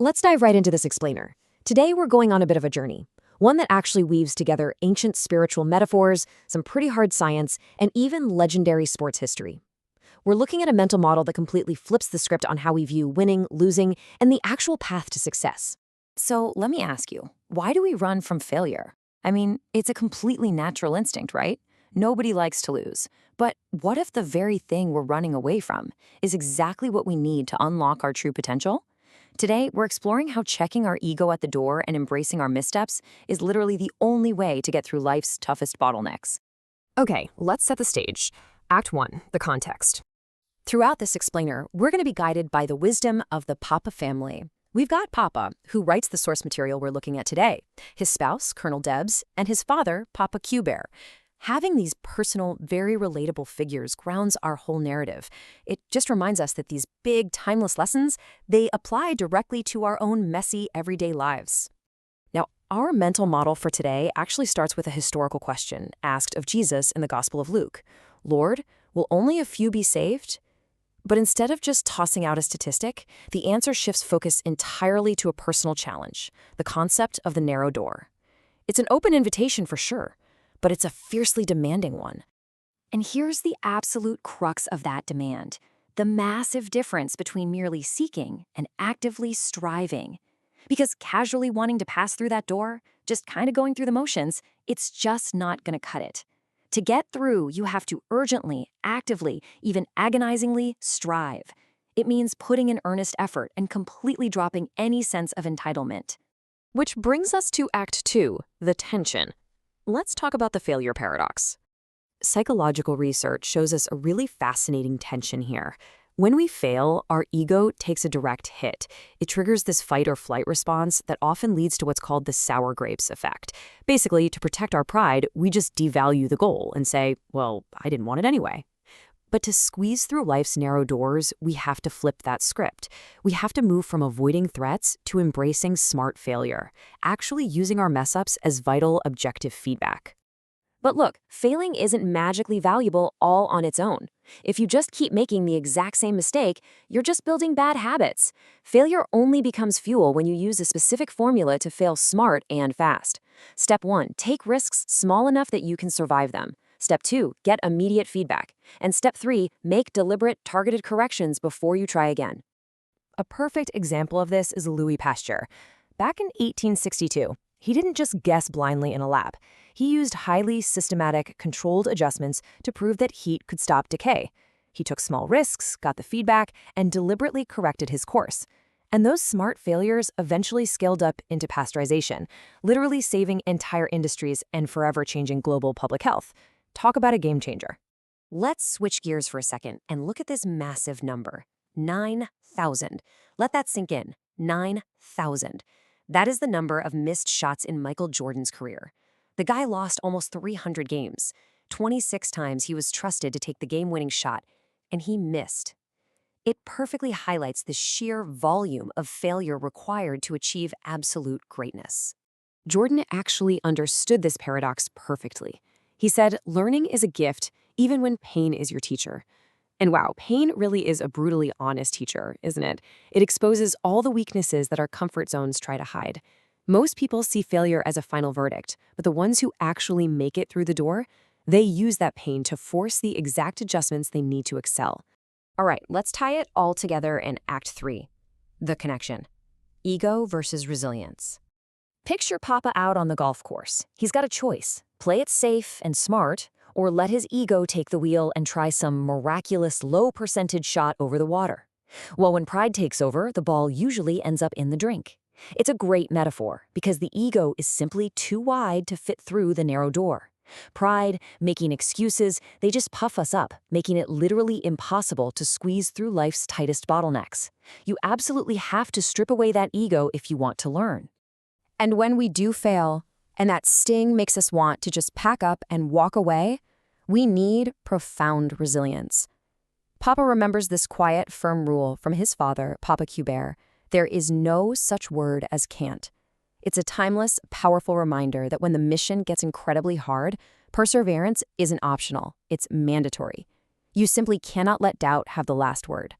Let's dive right into this explainer. Today we're going on a bit of a journey, one that actually weaves together ancient spiritual metaphors, some pretty hard science, and even legendary sports history. We're looking at a mental model that completely flips the script on how we view winning, losing, and the actual path to success. So let me ask you, why do we run from failure? I mean, it's a completely natural instinct, right? Nobody likes to lose. But what if the very thing we're running away from is exactly what we need to unlock our true potential? Today, we're exploring how checking our ego at the door and embracing our missteps is literally the only way to get through life's toughest bottlenecks. Okay, let's set the stage. Act 1, the context. Throughout this explainer, we're going to be guided by the wisdom of the Papa family. We've got Papa, who writes the source material we're looking at today, his spouse, Colonel Debs, and his father, Papa Q-Bear. Having these personal, very relatable figures grounds our whole narrative. It just reminds us that these big, timeless lessons, they apply directly to our own messy, everyday lives. Now, our mental model for today actually starts with a historical question asked of Jesus in the Gospel of Luke. Lord, will only a few be saved? But instead of just tossing out a statistic, the answer shifts focus entirely to a personal challenge, the concept of the narrow door. It's an open invitation for sure, but it's a fiercely demanding one. And here's the absolute crux of that demand, the massive difference between merely seeking and actively striving. Because casually wanting to pass through that door, just kind of going through the motions, it's just not going to cut it. To get through, you have to urgently, actively, even agonizingly strive. It means putting in earnest effort and completely dropping any sense of entitlement. Which brings us to Act 2, the tension. Let's talk about the failure paradox. Psychological research shows us a really fascinating tension here. When we fail, our ego takes a direct hit. It triggers this fight or flight response that often leads to what's called the sour grapes effect. Basically, to protect our pride, we just devalue the goal and say, well, I didn't want it anyway. But to squeeze through life's narrow doors, we have to flip that script. We have to move from avoiding threats to embracing smart failure, actually using our mess-ups as vital, objective feedback. But look, failing isn't magically valuable all on its own. If you just keep making the exact same mistake, you're just building bad habits. Failure only becomes fuel when you use a specific formula to fail smart and fast. Step 1, take risks small enough that you can survive them. Step 2, get immediate feedback. And Step 3, make deliberate, targeted corrections before you try again. A perfect example of this is Louis Pasteur. Back in 1862, he didn't just guess blindly in a lab. He used highly systematic, controlled adjustments to prove that heat could stop decay. He took small risks, got the feedback, and deliberately corrected his course. And those smart failures eventually scaled up into pasteurization, literally saving entire industries and forever changing global public health. Talk about a game changer. Let's switch gears for a second and look at this massive number, 9,000. Let that sink in, 9,000. That is the number of missed shots in Michael Jordan's career. The guy lost almost 300 games. 26 times he was trusted to take the game-winning shot, and he missed. It perfectly highlights the sheer volume of failure required to achieve absolute greatness. Jordan actually understood this paradox perfectly. He said, learning is a gift, even when pain is your teacher. And wow, pain really is a brutally honest teacher, isn't it? It exposes all the weaknesses that our comfort zones try to hide. Most people see failure as a final verdict, but the ones who actually make it through the door, they use that pain to force the exact adjustments they need to excel. All right, let's tie it all together in Act 3, the connection. Ego versus resilience. Picture Papa out on the golf course. He's got a choice. Play it safe and smart, or let his ego take the wheel and try some miraculous low-percentage shot over the water. Well, when pride takes over, the ball usually ends up in the drink. It's a great metaphor because the ego is simply too wide to fit through the narrow door. Pride, making excuses, they just puff us up, making it literally impossible to squeeze through life's tightest bottlenecks. You absolutely have to strip away that ego if you want to learn. And when we do fail, and that sting makes us want to just pack up and walk away, we need profound resilience. Papa remembers this quiet, firm rule from his father, Papa Q-Bear. There is no such word as can't. It's a timeless, powerful reminder that when the mission gets incredibly hard, perseverance isn't optional, it's mandatory. You simply cannot let doubt have the last word.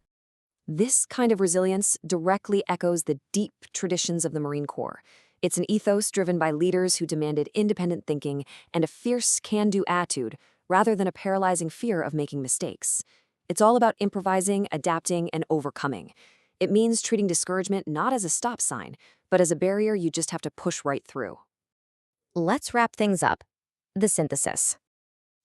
This kind of resilience directly echoes the deep traditions of the Marine Corps. It's an ethos driven by leaders who demanded independent thinking and a fierce can-do attitude rather than a paralyzing fear of making mistakes. It's all about improvising, adapting, and overcoming. It means treating discouragement not as a stop sign, but as a barrier you just have to push right through. Let's wrap things up. The synthesis.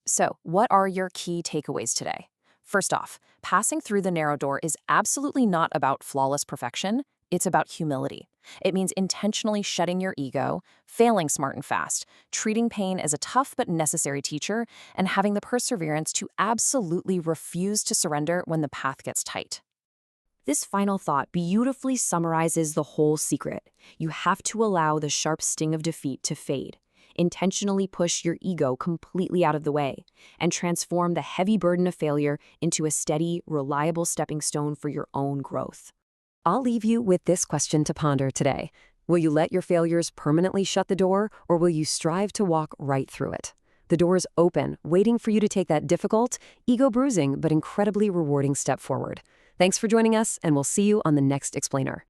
So, what are your key takeaways today? First off, passing through the narrow door is absolutely not about flawless perfection. It's about humility. It means intentionally shedding your ego, failing smart and fast, treating pain as a tough but necessary teacher, and having the perseverance to absolutely refuse to surrender when the path gets tight. This final thought beautifully summarizes the whole secret. You have to allow the sharp sting of defeat to fade. Intentionally push your ego completely out of the way and transform the heavy burden of failure into a steady, reliable stepping stone for your own growth. I'll leave you with this question to ponder today. Will you let your failures permanently shut the door, or will you strive to walk right through it? The door is open, waiting for you to take that difficult, ego-bruising, but incredibly rewarding step forward. Thanks for joining us, and we'll see you on the next Explainer.